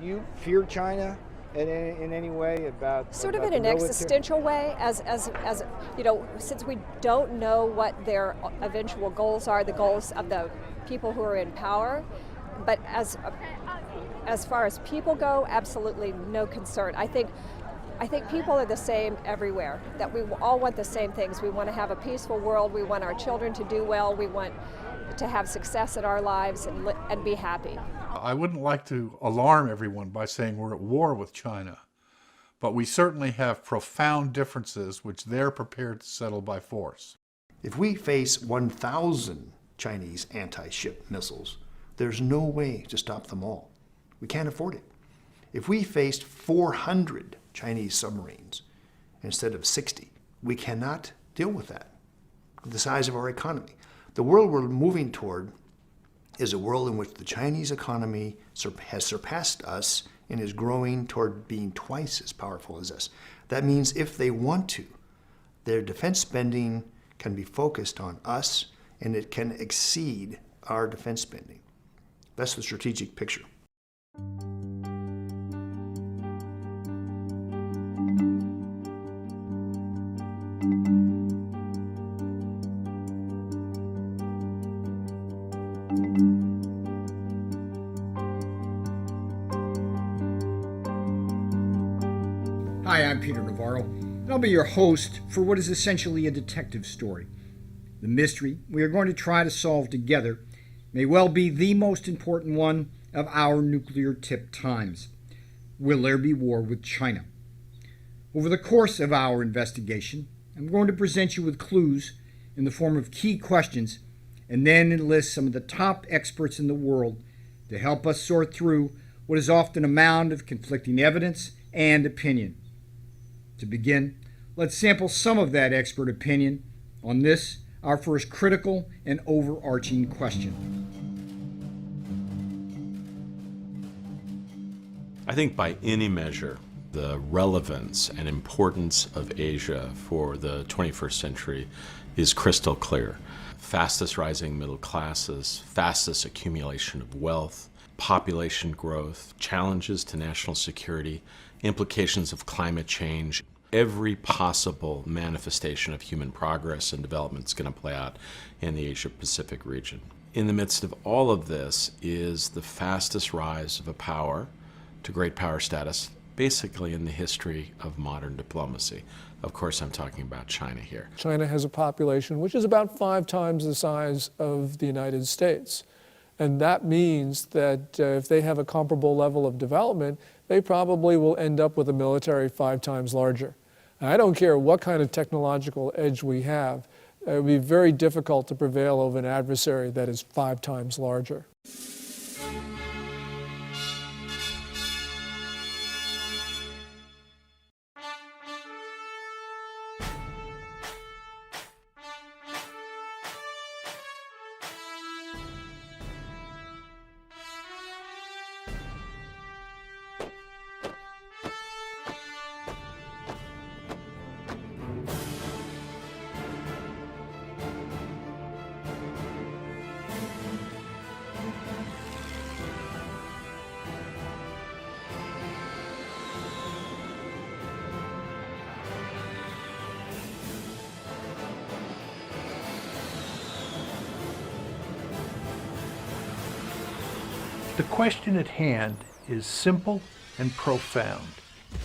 you fear China in any way about sort of about in an the military? existential way, as you know, since we don't know what their eventual goals are, the goals of the people who are in power, but as far as people go, absolutely no concern. I think people are the same everywhere, that we all want the same things. We want to have a peaceful world, we want our children to do well, we want to have success in our lives and be happy. I wouldn't like to alarm everyone by saying we're at war with China, but we certainly have profound differences which they're prepared to settle by force. If we face 1,000 Chinese anti-ship missiles, there's no way to stop them all. We can't afford it. If we faced 400 Chinese submarines instead of 60, we cannot deal with that, the size of our economy. The world we're moving toward is a world in which the Chinese economy has surpassed us and is growing toward being twice as powerful as us. That means if they want to, their defense spending can be focused on us and it can exceed our defense spending. That's the strategic picture. Hi, I'm Peter Navarro, and I'll be your host for what is essentially a detective story. The mystery we are going to try to solve together may well be the most important one of our nuclear-tipped times. Will there be war with China? Over the course of our investigation, I'm going to present you with clues in the form of key questions and then enlist some of the top experts in the world to help us sort through what is often a mound of conflicting evidence and opinion. To begin, let's sample some of that expert opinion on this, our first critical and overarching question. I think by any measure, the relevance and importance of Asia for the 21st century is crystal clear. Fastest rising middle classes, fastest accumulation of wealth, population growth, challenges to national security, implications of climate change. Every possible manifestation of human progress and development is going to play out in the Asia-Pacific region. In the midst of all of this is the fastest rise of a power to great power status, basically in the history of modern diplomacy. Of course, I'm talking about China here. China has a population which is about 5 times the size of the United States. And that means that if they have a comparable level of development, they probably will end up with a military 5 times larger. And I don't care what kind of technological edge we have, it would be very difficult to prevail over an adversary that is 5 times larger. The question at hand is simple and profound.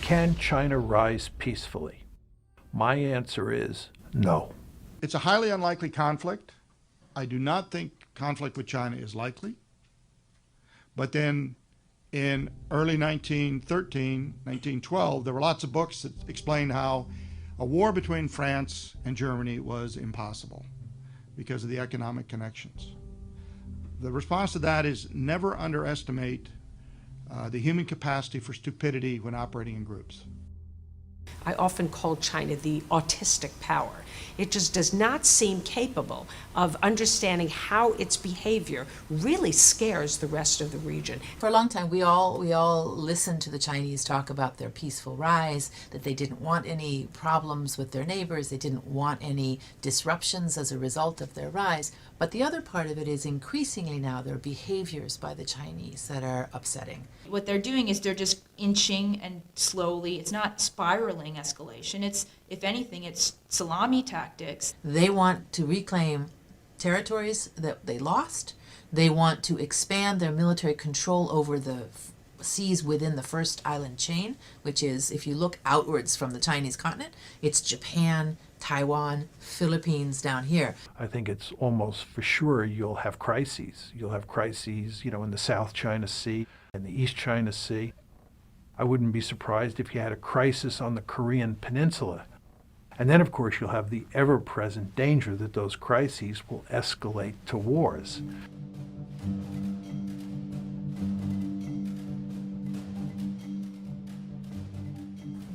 Can China rise peacefully? My answer is no. It's a highly unlikely conflict. I do not think conflict with China is likely. But then in early 1913, 1912, there were lots of books that explained how a war between France and Germany was impossible because of the economic connections. The response to that is never underestimate the human capacity for stupidity when operating in groups. I often call China the autistic power. It just does not seem capable of understanding how its behavior really scares the rest of the region. For a long time, we all listened to the Chinese talk about their peaceful rise, that they didn't want any problems with their neighbors, they didn't want any disruptions as a result of their rise. But the other part of it is increasingly now there are behaviors by the Chinese that are upsetting. What they're doing is they're just inching and slowly, it's not spiraling escalation, it's, if anything, it's salami tactics. They want to reclaim territories that they lost. They want to expand their military control over the seas within the first island chain, which is, if you look outwards from the Chinese continent, it's Japan, Taiwan, Philippines down here. I think it's almost for sure you'll have crises. You'll have crises, in the South China Sea and the East China Sea. I wouldn't be surprised if you had a crisis on the Korean Peninsula. And then, of course, you'll have the ever-present danger that those crises will escalate to wars.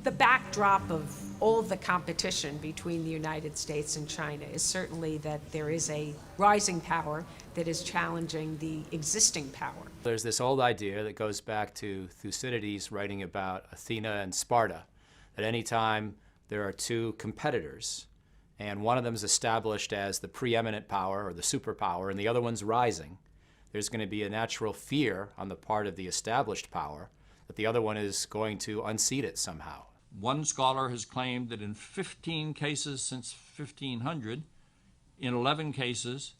The backdrop of all the competition between the United States and China is certainly that there is a rising power that is challenging the existing power. There's this old idea that goes back to Thucydides writing about Athena and Sparta, that anytime there are two competitors and one of them is established as the preeminent power or the superpower and the other one's rising, there's going to be a natural fear on the part of the established power that the other one is going to unseat it somehow. One scholar has claimed that in 15 cases since 1500, in 11 cases,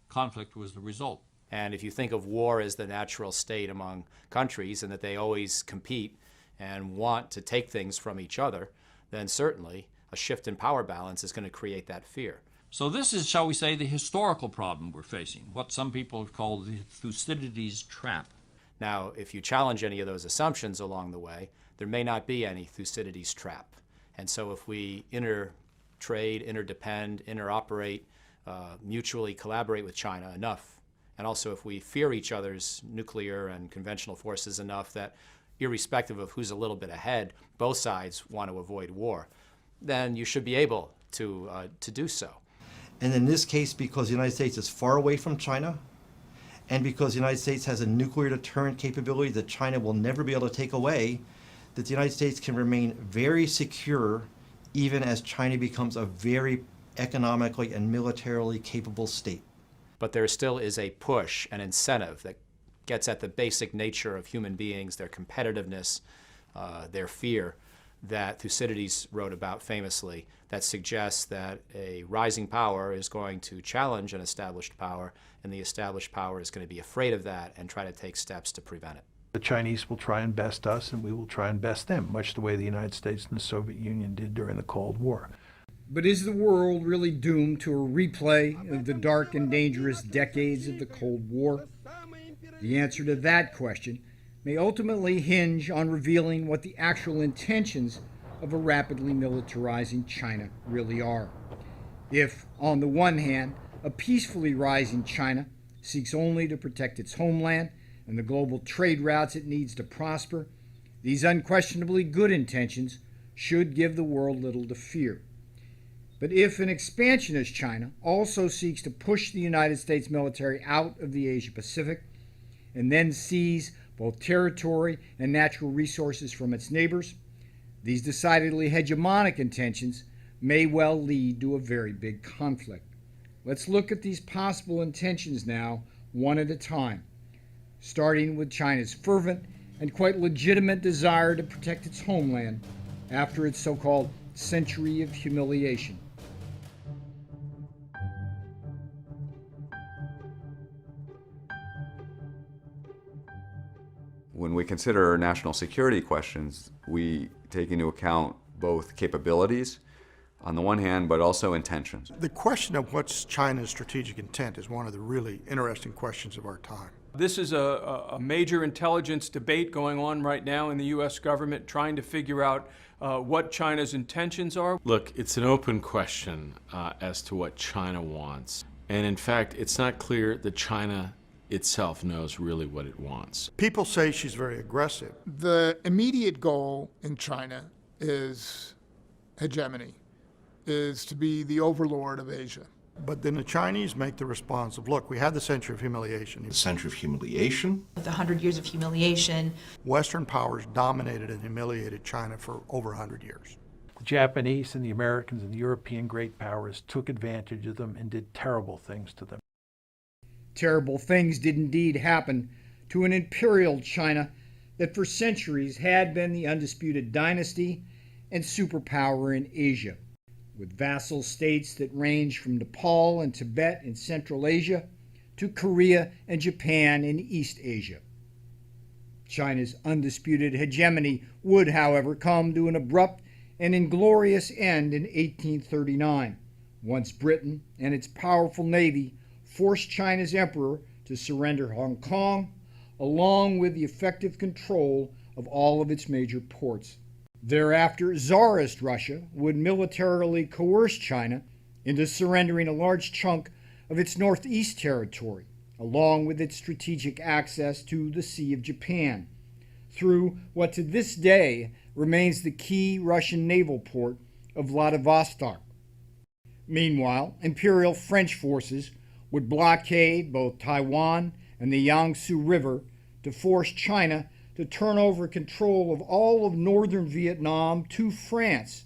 conflict was the result. And if you think of war as the natural state among countries and that they always compete and want to take things from each other, then certainly a shift in power balance is going to create that fear. So this is, shall we say, the historical problem we're facing, what some people have called the Thucydides trap. Now, if you challenge any of those assumptions along the way, there may not be any Thucydides trap. And so if we intertrade, interdepend, interoperate, mutually collaborate with China enough, and also if we fear each other's nuclear and conventional forces enough that irrespective of who's a little bit ahead, both sides want to avoid war, then you should be able to do so. And in this case, because the United States is far away from China, and because the United States has a nuclear deterrent capability that China will never be able to take away, that the United States can remain very secure even as China becomes a very economically and militarily capable state. But there still is a push, an incentive that gets at the basic nature of human beings, their competitiveness, their fear, that Thucydides wrote about famously, that suggests that a rising power is going to challenge an established power, and the established power is going to be afraid of that and try to take steps to prevent it. The Chinese will try and best us, and we will try and best them, much the way the United States and the Soviet Union did during the Cold War. But is the world really doomed to a replay of the dark and dangerous decades of the Cold War? The answer to that question may ultimately hinge on revealing what the actual intentions of a rapidly militarizing China really are. If, on the one hand, a peacefully rising China seeks only to protect its homeland and the global trade routes it needs to prosper, these unquestionably good intentions should give the world little to fear. But if an expansionist China also seeks to push the United States military out of the Asia-Pacific and then seize both territory and natural resources from its neighbors, these decidedly hegemonic intentions may well lead to a very big conflict. Let's look at these possible intentions now, one at a time, starting with China's fervent and quite legitimate desire to protect its homeland after its so-called century of humiliation. When we consider national security questions, we take into account both capabilities on the one hand, but also intentions. The question of what's China's strategic intent is one of the really interesting questions of our time. This is a major intelligence debate going on right now in the U.S. government, trying to figure out what China's intentions are. Look, it's an open question as to what China wants. And in fact, it's not clear that China itself knows really what it wants. People say she's very aggressive. The immediate goal in China is hegemony, is to be the overlord of Asia. But then the Chinese make the response of, look, we had the century of humiliation. The century of humiliation. The 100 years of humiliation. Western powers dominated and humiliated China for over 100 years. The Japanese and the Americans and the European great powers took advantage of them and did terrible things to them. Terrible things did indeed happen to an imperial China that for centuries had been the undisputed dynasty and superpower in Asia, with vassal states that ranged from Nepal and Tibet in Central Asia to Korea and Japan in East Asia. China's undisputed hegemony would, however, come to an abrupt and inglorious end in 1839, once Britain and its powerful navy forced China's emperor to surrender Hong Kong, along with the effective control of all of its major ports. Thereafter, Tsarist Russia would militarily coerce China into surrendering a large chunk of its northeast territory, along with its strategic access to the Sea of Japan, through what to this day remains the key Russian naval port of Vladivostok. Meanwhile, Imperial French forces would blockade both Taiwan and the Yangtze River to force China to turn over control of all of northern Vietnam to France,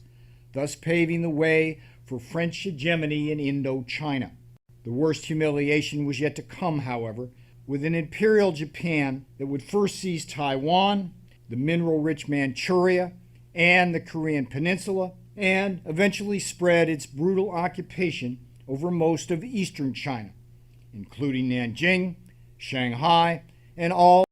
thus paving the way for French hegemony in Indochina. The worst humiliation was yet to come, however, with an imperial Japan that would first seize Taiwan, the mineral-rich Manchuria, and the Korean Peninsula, and eventually spread its brutal occupation over most of eastern China, including Nanjing, Shanghai, and all